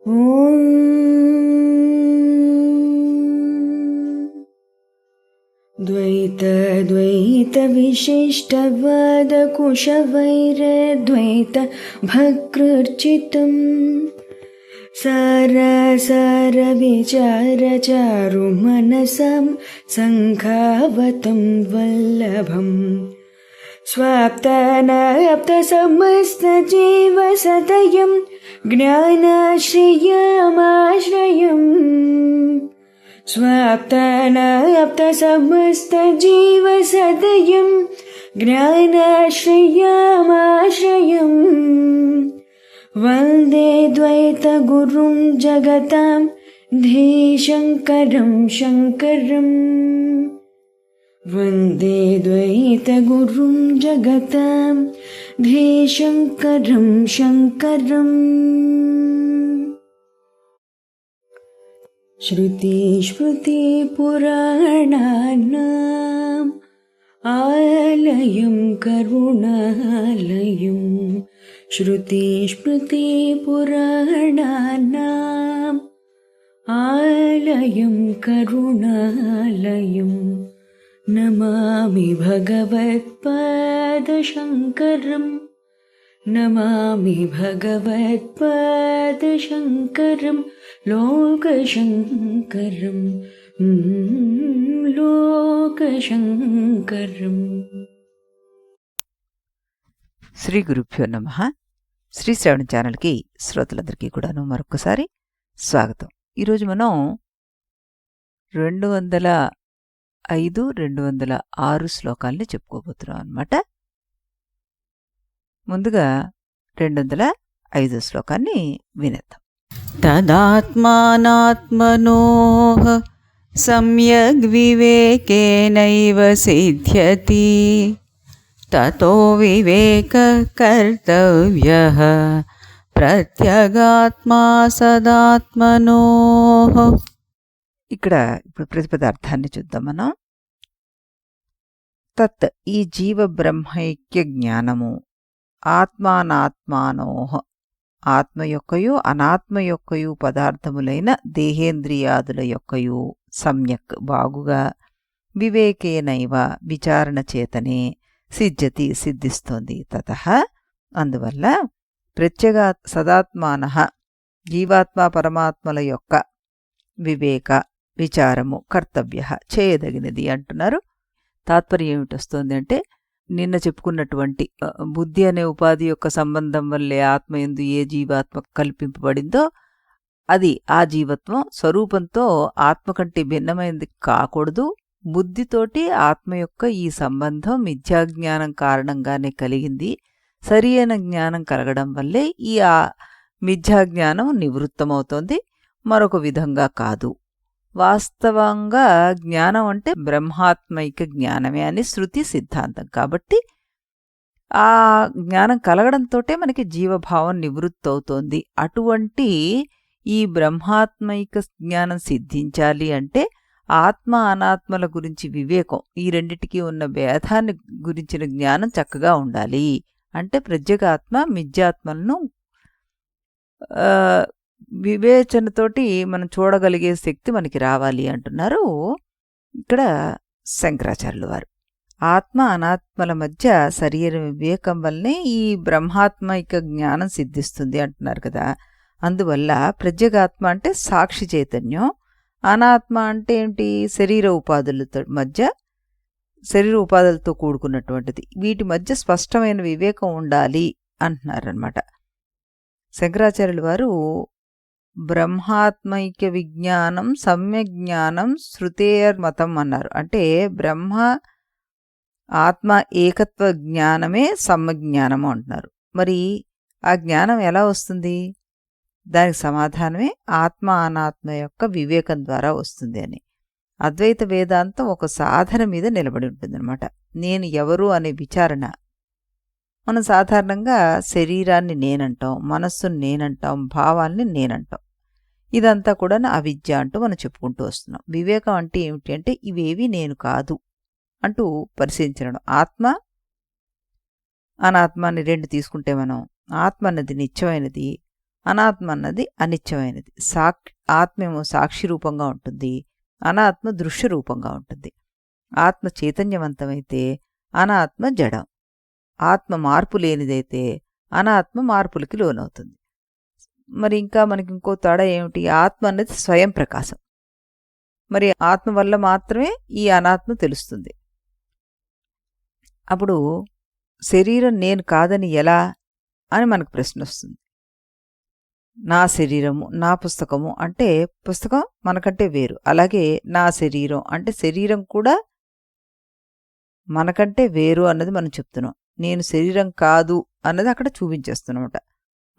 द्वैत भकृर्चितं सार विचारचारुमनसं सङ्खावतं वल्लभम् स्वाप्तानाप्तसमस्तजीवसदयं ज्ञानाश्रयमाश्रयम् स्वाप्तानाप्तसमस्तजीवसदयं ज्ञानाश्रयमाश्रयम् वन्दे द्वैतगुरुं जगतां धीशङ्करं शङ्करम् वन्दे द्वैतगुरुं जगतां धीशङ्करं शङ्करम्। श्रुतिस्मृतिपुराणानाम् आलयं करुणालयं श्रुतिस्मृतिपुराणानाम् आलयं करुणालयं नमामि भगवत्पादशङ्करं नमामि भगवत्पादशङ्करं लोकशङ्करं లోకశంకరం. శ్రీ గురుభ్యో నమః. శ్రీ శ్రవణ ఛానల్కి శ్రోతలందరికీ కూడాను మరొకసారి స్వాగతం. ఈరోజు మనం 205, 206 శ్లోకాలని చెప్పుకోబోతున్నాం అన్నమాట. ముందుగా 205 శ్లోకాన్ని వినేద్దాం. తదాత్మానాత్మనోః సమ్యగ్వివేకేనైవ సిద్ధ్యతి తతో వివేకః కర్తవ్యః ప్రత్యగాత్మా సదాత్మనోః. ఇక్కడ ఇప్పుడు ప్రతిపదార్థాన్ని చూద్దాం మనం. తత్ ఈ జీవ బ్రహ్మైక్య జ్ఞానము ఆత్మానాత్మానోః ఆత్మ యొక్కయు అనాత్మ యొక్కయు పదార్థములైన దేహేంద్రియాదుల యొక్కయు సమ్యక్ బాగుగా వివేకేనైవ విచారణ చేతనే సిద్ధిస్తోంది. తతః అందువల్ల ప్రత్యేగా సదాత్మానః జీవాత్మ పరమాత్మల యొక్క వివేక విచారము కర్తవ్య చేయదగినది అంటున్నారు. తాత్పర్యం ఏమిటొస్తుంది అంటే, నిన్న చెప్పుకున్నటువంటి బుద్ధి అనే ఉపాధి యొక్క సంబంధం వల్లే ఆత్మయందు ఏ జీవాత్మ కల్పింపబడిందో అది ఆ జీవత్వం స్వరూపంతో ఆత్మ కంటే భిన్నమైనది కాకూడదు. బుద్ధితోటి ఆత్మ యొక్క ఈ సంబంధం మిథ్యాజ్ఞానం కారణంగానే కలిగింది. సరి అయిన జ్ఞానం కలగడం వల్లే ఈ మిథ్యాజ్ఞానం నివృత్తమవుతోంది, మరొక విధంగా కాదు. వాస్తవంగా జ్ఞానం అంటే బ్రహ్మాత్మైక జ్ఞానమే అని శృతి సిద్ధాంతం. కాబట్టి ఆ జ్ఞానం కలగడంతోటే మనకి జీవభావం నివృత్తి అవుతోంది. అటువంటి ఈ బ్రహ్మాత్మైక జ్ఞానం సిద్ధించాలి అంటే ఆత్మ అనాత్మల గురించి వివేకం, ఈ రెండిటికీ ఉన్న భేదాన్ని గురించిన జ్ఞానం చక్కగా ఉండాలి. అంటే ప్రత్యేగాత్మ మిథ్యాత్మలను వివేచనతోటి మనం చూడగలిగే శక్తి మనకి రావాలి అంటున్నారు ఇక్కడ శంకరాచార్యుల వారు. ఆత్మ అనాత్మల మధ్య శరీర వివేకం వల్లనే ఈ బ్రహ్మాత్మైక జ్ఞానం సిద్ధిస్తుంది అంటున్నారు కదా. అందువల్ల ప్రత్యేగాత్మ అంటే సాక్షి చైతన్యం, అనాత్మ అంటే ఏంటి, శరీర ఉపాధులతో కూడుకున్నటువంటిది. వీటి మధ్య స్పష్టమైన వివేకం ఉండాలి అంటున్నారనమాట. శంకరాచార్యుల వారు బ్రహ్మాత్మైక్య విజ్ఞానం సమ్యజ్ఞానం శృతేర్మతం అన్నారు. అంటే బ్రహ్మ ఆత్మ ఏకత్వ జ్ఞానమే సమ్మజ్ఞానము అంటున్నారు. మరి ఆ జ్ఞానం ఎలా వస్తుంది? దానికి సమాధానమే ఆత్మ అనాత్మ యొక్క వివేకం ద్వారా వస్తుంది అని. అద్వైత వేదాంతం ఒక సాధన మీద నిలబడి ఉంటుందన్నమాట. నేను ఎవరు అనే విచారణ. మనం సాధారణంగా శరీరాన్ని నేనంటాం, మనస్సును నేనంటాం, భావాల్ని నేనంటాం. ఇదంతా కూడా అవిద్య అంటూ మనం చెప్పుకుంటూ వస్తున్నాం. వివేకం అంటే ఏమిటి అంటే ఇవేవి నేను కాదు అంటూ పరిశీలించడం. ఆత్మ అనాత్మ అని రెండు తీసుకుంటే మనం ఆత్మ అన్నది నిత్యమైనది, అనాత్మ అన్నది అనిత్యమైనది. ఆత్మేమో సాక్షి రూపంగా ఉంటుంది, అనాత్మ దృశ్య రూపంగా ఉంటుంది. ఆత్మ చైతన్యవంతమైతే అనాత్మ జడం, ఆత్మ మార్పు లేనిదైతే అనాత్మ మార్పులకి లోనవుతుంది. మరి ఇంకా మనకి ఇంకో తేడా ఏమిటి? ఆత్మ అన్నది స్వయం ప్రకాశం. మరి ఆత్మ వల్ల మాత్రమే ఈ అనాత్మ తెలుస్తుంది. అప్పుడు శరీరం నేను కాదని ఎలా అని మనకు ప్రశ్న వస్తుంది. నా శరీరము, నా పుస్తకము అంటే పుస్తకం మనకంటే వేరు. అలాగే నా శరీరం అంటే శరీరం కూడా మనకంటే వేరు అన్నది మనం చెప్తున్నాం. నేను శరీరం కాదు అన్నది అక్కడ చూపించేస్తున్నమాట.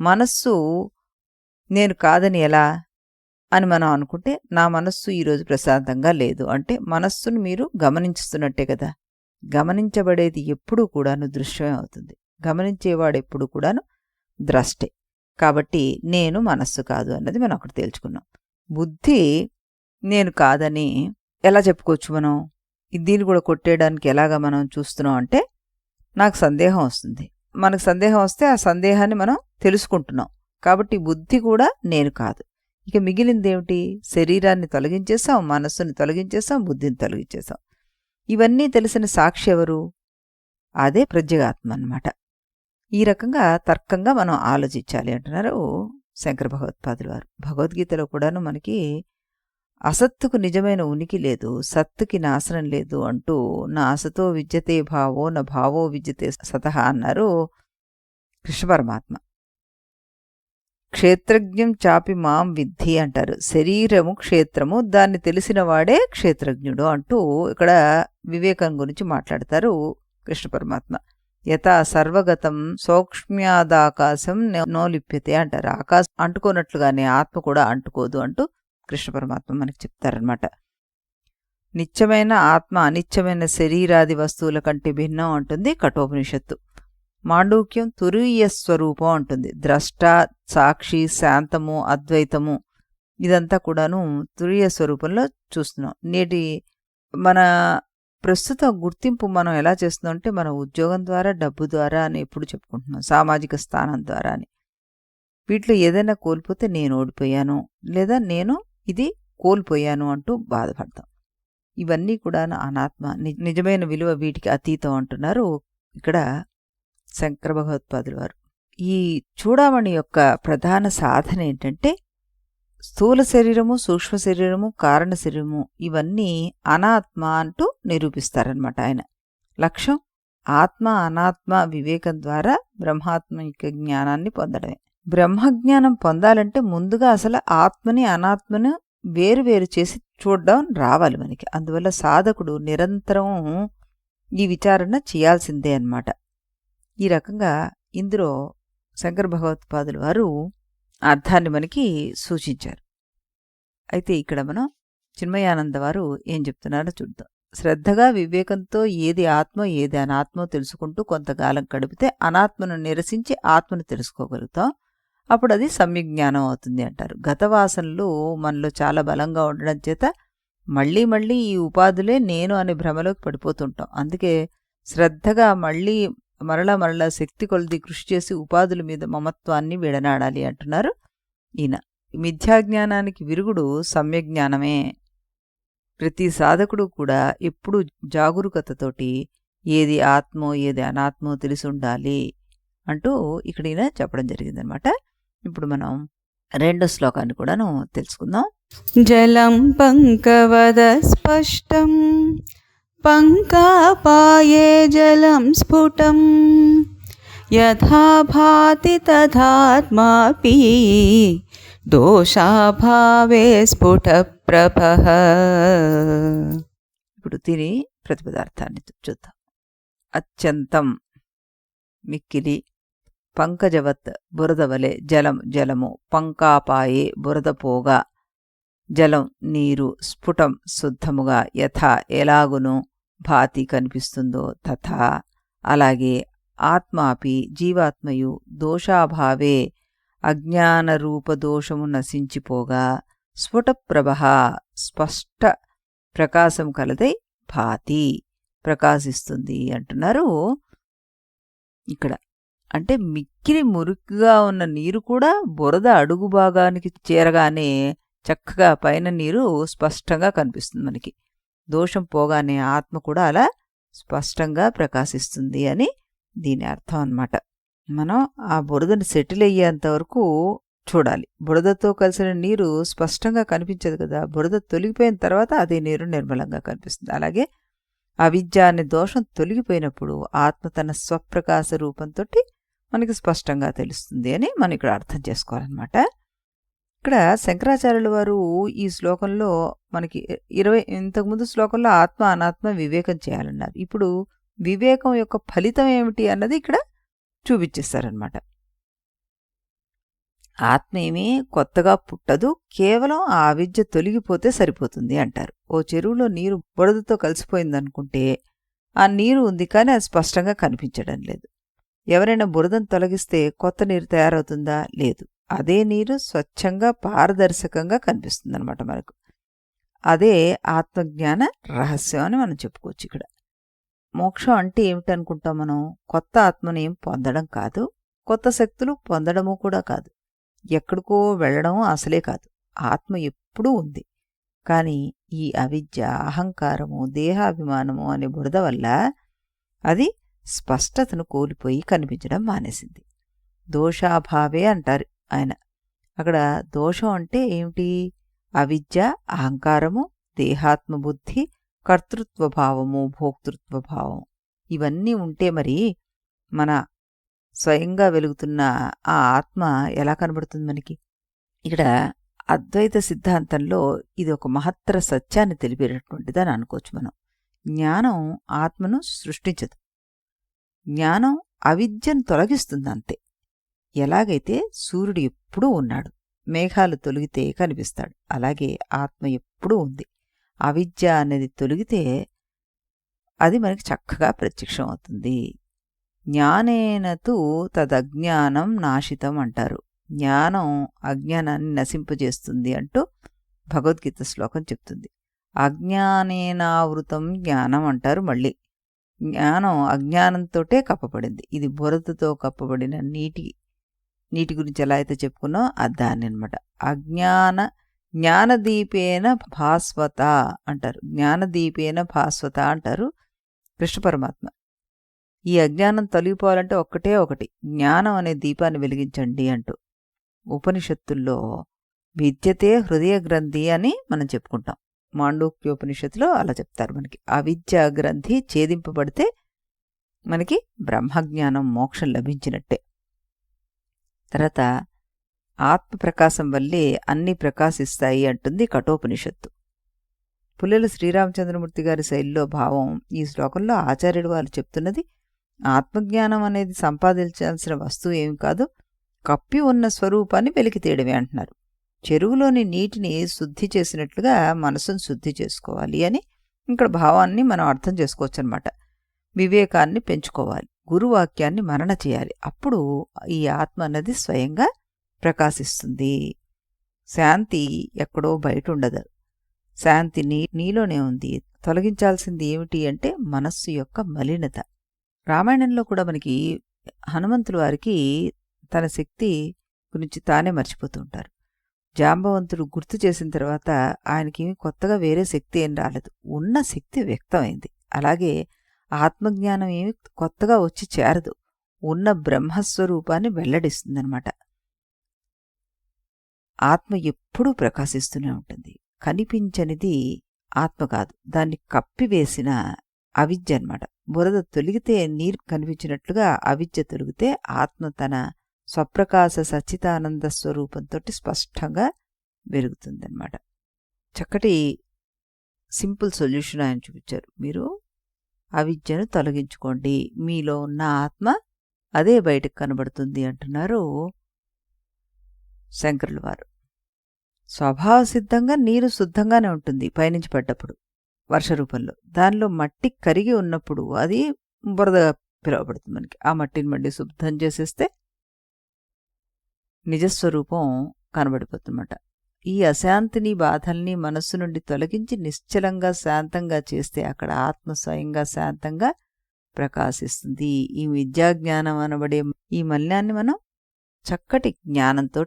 మనస్సు నేను కాదని ఎలా అని మనం అనుకుంటే, నా మనస్సు ఈరోజు ప్రశాంతంగా లేదు అంటే మనస్సును మీరు గమనించుతున్నట్టే కదా. గమనించబడేది ఎప్పుడూ కూడాను దృశ్యమే అవుతుంది. గమనించేవాడు ఎప్పుడు కూడాను ద్రష్టే. కాబట్టి నేను మనస్సు కాదు అన్నది మనం అక్కడ తేల్చుకున్నాం. బుద్ధి నేను కాదని ఎలా చెప్పుకోవచ్చు మనం? దీన్ని కూడా కొట్టేయడానికి ఎలాగా మనం చూస్తున్నాం అంటే, నాకు సందేహం వస్తుంది. మనకు సందేహం వస్తే ఆ సందేహాన్ని మనం తెలుసుకుంటున్నాం. కాబట్టి బుద్ధి కూడా నేను కాదు. ఇక మిగిలిందేమిటి? శరీరాన్ని తొలగించేసాం, మనస్సుని తొలగించేసాం, బుద్ధిని తొలగించేసాం. ఇవన్నీ తెలిసిన సాక్షి ఎవరు? అదే ప్రజ్ఞాత్మ అన్నమాట. ఈ రకంగా తర్కంగా మనం ఆలోచించాలి అంటున్నారు శంకర భగవత్పాదులు వారు. భగవద్గీతలో కూడాను మనకి అసత్తుకు నిజమైన ఉనికి లేదు, సత్తుకి నాశనం లేదు అంటూ నా అసతో విద్యతే భావో నా భావో విద్యతే సతః అన్నారు కృష్ణ పరమాత్మ. క్షేత్రజ్ఞం చాపి మాం విద్ధి అంటారు. శరీరము క్షేత్రము, దాన్ని తెలిసిన వాడే క్షేత్రజ్ఞుడు అంటూ ఇక్కడ వివేకం గురించి మాట్లాడతారు కృష్ణ పరమాత్మ. యథా సర్వగతం సౌక్ష్మ్యాదాకాశం నో లిప్యతే అంటారు. ఆకాశం అంటుకోనట్లుగానే ఆత్మ కూడా అంటుకోదు అంటూ కృష్ణ పరమాత్మ మనకి చెప్తారనమాట. నిత్యమైన ఆత్మ అనిత్యమైన శరీరాది వస్తువుల కంటే భిన్నం అంటుంది కఠోపనిషత్తు. మాండూక్యం తురీయ స్వరూపం అంటుంది. ద్రష్ట, సాక్షి, శాంతము, అద్వైతము ఇదంతా కూడాను తురీయ స్వరూపంలో చూస్తున్నాం. నేటి మన ప్రస్తుత గుర్తింపు మనం ఎలా చేస్తున్నాం అంటే, మన ఉద్యోగం ద్వారా, డబ్బు ద్వారా అని ఎప్పుడు చెప్పుకుంటున్నాం, సామాజిక స్థానం ద్వారా అని. వీటిలో ఏదైనా కోల్పోతే నేను ఓడిపోయాను లేదా నేను ఇది కోల్పోయాను అంటూ బాధపడతాం. ఇవన్నీ కూడా అనాత్మ, నిజమైన విలువ వీటికి అతీతం అంటున్నారు ఇక్కడ శంకర భగవత్పాదులు వారు. ఈ చూడామణి యొక్క ప్రధాన సాధన ఏంటంటే, స్థూల శరీరము, సూక్ష్మ శరీరము, కారణ శరీరము ఇవన్నీ అనాత్మ అంటూ నిరూపిస్తారనమాట ఆయన. లక్ష్యం ఆత్మ అనాత్మ వివేకం ద్వారా బ్రహ్మాత్మిక జ్ఞానాన్ని పొందడమే. బ్రహ్మజ్ఞానం పొందాలంటే ముందుగా అసలు ఆత్మని అనాత్మను వేరువేరు చేసి చూడడం రావాలి మనకి. అందువల్ల సాధకుడు నిరంతరం ఈ విచారణ చేయాల్సిందే అన్నమాట. ఈ రకంగా ఇందులో శంకర భగవత్పాదులు వారు అర్థాన్ని మనకి సూచించారు. అయితే ఇక్కడ మనం చిన్మయానంద వారు ఏం చెప్తున్నారో చూద్దాం. శ్రద్ధగా వివేకంతో ఏది ఆత్మ ఏది అనాత్మో తెలుసుకుంటూ కొంతకాలం గడిపితే అనాత్మను నిరసించి ఆత్మను తెలుసుకోగలుగుతాం. అప్పుడు అది సమ్యజ్ఞానం అవుతుంది అంటారు. గతవాసనలు మనలో చాలా బలంగా ఉండడం చేత మళ్ళీ మళ్ళీ ఈ ఉపాధులే నేను అనే భ్రమలోకి పడిపోతుంటాం. అందుకే శ్రద్ధగా మరలా శక్తి కొలది కృషి చేసి ఉపాధుల మీద మమత్వాన్ని విడనాడాలి అంటున్నారు ఈయన. మిథ్యాజ్ఞానానికి విరుగుడు సమ్యజ్ఞానమే. ప్రతి సాధకుడు కూడా ఎప్పుడు జాగరూకతతోటి ఏది ఆత్మో ఏది అనాత్మో తెలిసి ఉండాలి అంటూ ఇక్కడ ఈయన చెప్పడం జరిగిందనమాట. ఇప్పుడు మనం రెండో శ్లోకాన్ని కూడాను తెలుసుకుందాం. జలం పంకవద స్పష్టం పంకాపాయే జలం స్ఫుటం యథా భాతి తథాత్మాపి దోషాభావే స్ఫుట ప్రభః. ఇప్పుడు తిని ప్రతిపదార్థాన్ని చూద్దాం. అత్యంతం మిక్కిలి, పంకజవత్ బురదవలె, జలము, పంకాపాయే బురదపోగా, జలం నీరు, స్ఫుటం శుద్ధముగా, యథా ఎలాగును, భాతి కనిపిస్తుందో, తథా అలాగే, ఆత్మాపి జీవాత్మయు, దోషాభావే అజ్ఞానరూపదోషము నశించిపోగా, స్ఫుటప్రభః స్పష్ట ప్రకాశం కలదై భాతి ప్రకాశిస్తుంది అంటున్నారు ఇక్కడ. అంటే మిక్కిలి మురికిగా ఉన్న నీరు కూడా బురద అడుగు భాగానికి చేరగానే చక్కగా పైన నీరు స్పష్టంగా కనిపిస్తుంది మనకి. దోషం పోగానే ఆత్మ కూడా అలా స్పష్టంగా ప్రకాశిస్తుంది అని దీని అర్థం అన్నమాట. మనం ఆ బురదని సెటిల్ అయ్యేంత వరకు చూడాలి. బురదతో కలిసిన నీరు స్పష్టంగా కనిపించదు కదా, బురద తొలగిపోయిన తర్వాత అదే నీరు నిర్మలంగా కనిపిస్తుంది. అలాగే అవిద్య అనే దోషం తొలగిపోయినప్పుడు ఆత్మ తన స్వప్రకాశ రూపంతో మనకి స్పష్టంగా తెలుస్తుంది అని మనం ఇక్కడ అర్థం చేసుకోవాలన్నమాట. ఇక్కడ శంకరాచార్యుల వారు ఈ శ్లోకంలో మనకి ఇంతకుముందు శ్లోకంలో ఆత్మ అనాత్మ వివేకం చేయాలన్నారు. ఇప్పుడు వివేకం యొక్క ఫలితం ఏమిటి అన్నది ఇక్కడ చూపించేస్తారనమాట. ఆత్మ ఏమీ కొత్తగా పుట్టదు, కేవలం ఆ అవిద్య తొలగిపోతే సరిపోతుంది అంటారు. ఓ చెరువులో నీరు బురదతో కలిసిపోయిందనుకుంటే ఆ నీరు ఉంది, కానీ అది స్పష్టంగా కనిపించడం లేదు. ఎవరైనా బురదను తొలగిస్తే కొత్త నీరు తయారవుతుందా? లేదు. అదే నీరు స్వచ్ఛంగా పారదర్శకంగా కనిపిస్తుంది అనమాట మనకు. అదే ఆత్మజ్ఞాన రహస్యం అని మనం చెప్పుకోవచ్చు. ఇక్కడ మోక్షం అంటే ఏమిటనుకుంటాం మనం? కొత్త ఆత్మను ఏం పొందడం కాదు, కొత్త శక్తులు పొందడము కూడా కాదు, ఎక్కడికో వెళ్ళడం అసలే కాదు. ఆత్మ ఎప్పుడూ ఉంది, కానీ ఈ అవిద్య, అహంకారము, దేహాభిమానము అనే బురద వల్ల అది స్పష్టతను కోల్పోయి కనిపించడం మానేసింది. దోషాభావే అంటారు ఆయన. అక్కడ దోషం అంటే ఏమిటి? అవిద్య, అహంకారము, దేహాత్మబుద్ధి, కర్తృత్వభావము, భోక్తృత్వభావము ఇవన్నీ ఉంటే మరి మన స్వయంగా వెలుగుతున్న ఆ ఆత్మ ఎలా కనబడుతుంది మనకి? ఇక్కడ అద్వైత సిద్ధాంతంలో ఇది ఒక మహత్తర సత్యాన్ని తెలిపేటటువంటిదని అనుకోవచ్చు మనం. జ్ఞానం ఆత్మను సృష్టించదు, జ్ఞానం అవిద్యను తొలగిస్తుంది అంతే. ఎలాగైతే సూర్యుడు ఎప్పుడూ ఉన్నాడు, మేఘాలు తొలగితే కనిపిస్తాడు, అలాగే ఆత్మ ఎప్పుడూ ఉంది. అవిద్య అనేది తొలగితే అది మనకి చక్కగా ప్రత్యక్షం అవుతుంది. జ్ఞానేనతు తదజ్ఞానం నాశితం అంటారు. జ్ఞానం అజ్ఞానాన్ని నశింపజేస్తుంది అంటూ భగవద్గీత శ్లోకం చెప్తుంది. అజ్ఞానేనావృతం జ్ఞానం అంటారు. మళ్ళీ జ్ఞానం అజ్ఞానంతోటే కప్పబడింది. ఇది బురదతో కప్పబడిన నీటి గురించి ఎలా అయితే చెప్పుకున్నాం దాన్ని అనమాట. జ్ఞానదీపేన భాస్వత అంటారు. జ్ఞానదీపేన భాస్వత అంటారు కృష్ణ పరమాత్మ. ఈ అజ్ఞానం తొలగిపోవాలంటే ఒక్కటే ఒకటి, జ్ఞానం అనే దీపాన్ని వెలిగించండి అంటూ. ఉపనిషత్తుల్లో విద్యతే హృదయ గ్రంథి అని మనం చెప్పుకుంటాం. మాండూక్యోపనిషత్తులో అలా చెప్తారు మనకి. ఆ విద్యా గ్రంథి ఛేదింపబడితే మనకి బ్రహ్మజ్ఞానం, మోక్షం లభించినట్టే. తర్వాత ఆత్మ ప్రకాశం వల్లే అన్నీ ప్రకాశిస్తాయి అంటుంది కఠోపనిషత్తు. పుల్లెల శ్రీరామచంద్రమూర్తి గారి శైలిలో భావం ఈ శ్లోకంలో ఆచార్యుడు వారు చెప్తున్నది, ఆత్మజ్ఞానం అనేది సంపాదించాల్సిన వస్తువు ఏమి కాదు, కప్పి ఉన్న స్వరూపాన్ని వెలికి తీయడమే అంటున్నారు. చెరువులోని నీటిని శుద్ధి చేసినట్లుగా మనసును శుద్ధి చేసుకోవాలి అని ఇక్కడ భావాన్ని మనం అర్థం చేసుకోవచ్చు అనమాట. వివేకాన్ని పెంచుకోవాలి, గురువాక్యాన్ని మనన చేయాలి. అప్పుడు ఈ ఆత్మ అన్నది స్వయంగా ప్రకాశిస్తుంది. శాంతి ఎక్కడో బయట ఉండదు, శాంతి నీలోనే ఉంది. తొలగించాల్సింది ఏమిటి అంటే మనస్సు యొక్క మలినత. రామాయణంలో కూడా మనకి హనుమంతుల వారికి తన శక్తి గురించి తానే మర్చిపోతూ ఉంటారు. జాంబవంతుడు గుర్తు చేసిన తర్వాత ఆయనకి కొత్తగా వేరే శక్తి ఏం రాలేదు, ఉన్న శక్తి వ్యక్తమైంది. అలాగే ఆత్మజ్ఞానం ఏమి కొత్తగా వచ్చి చేరదు, ఉన్న బ్రహ్మస్వరూపాన్ని వెల్లడిస్తుందనమాట. ఆత్మ ఎప్పుడూ ప్రకాశిస్తూనే ఉంటుంది. కనిపించనిది ఆత్మ కాదు, దాన్ని కప్పివేసిన అవిద్య అనమాట. బురద తొలిగితే నీరు కనిపించినట్లుగా అవిద్య తొలిగితే ఆత్మ తన స్వప్రకాశ సచ్చితానంద స్వరూపంతో స్పష్టంగా వెలుగుతుందన్నమాట. చక్కటి సింపుల్ సొల్యూషన్ ఆయన చూపించారు. మీరు అవిద్యను తొలగించుకోండి, మీలో ఉన్న ఆత్మ అదే బయటకు కనబడుతుంది అంటున్నారు శంకరుల వారు. స్వభావ సిద్ధంగా నీరు శుద్ధంగానే ఉంటుంది పైనుంచి పడ్డప్పుడు వర్ష రూపంలో. దానిలో మట్టి కరిగి ఉన్నప్పుడు అది బురదగా పిలువబడుతుంది మనకి. ఆ మట్టిని మళ్ళీ శుద్ధం చేసేస్తే నిజస్వరూపం కనబడిపోతుందన్నమాట. ఈ అశాంతిని, బాధల్ని మనస్సు నుండి తొలగించి నిశ్చలంగా శాంతంగా చేస్తే అక్కడ ఆత్మ స్వయంగా శాంతంగా ప్రకాశిస్తుంది. ఈ విద్యాజ్ఞానం అనబడే ఈ మలినాన్ని మనం చక్కటి జ్ఞానంతో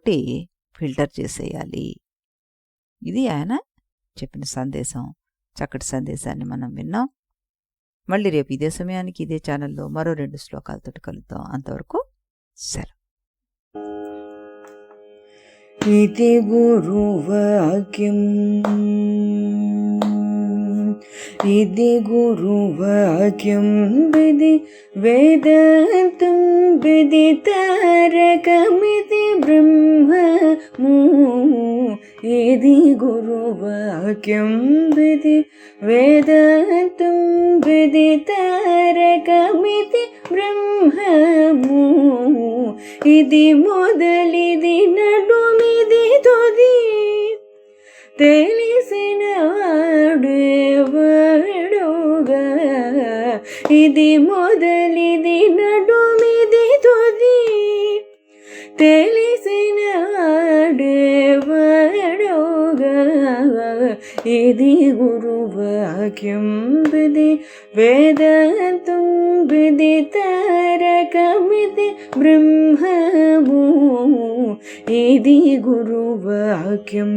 ఫిల్టర్ చేసేయాలి. ఇది ఆయన చెప్పిన సందేశం. చక్కటి సందేశాన్ని మనం విన్నాం. మళ్ళీ రేపు ఇదే సమయానికి ఇదే ఛానల్లో మరో 2 శ్లోకాలతో కలుద్దాం. అంతవరకు సెలవు. इति गुरुवाक्यम् इति गुरुवाक्यं विधि वेदान्तं विदितारकमिति ब्रह्ममु इति गुरुवाक्यं विधि वेदान्तं विदितारकमिति ब्रह्ममु इति मोदलिदि नडुमिदि तुदि తెలిసిన వాడేవాడుగా ఇది మొదలిది నడుమిది తుది తెలిసిన వాడేవాడుగా ఇది గురువాక్యం విధి వేదాంతం విదితారకమితి బ్రహ్మము ఇది గురువాక్యం.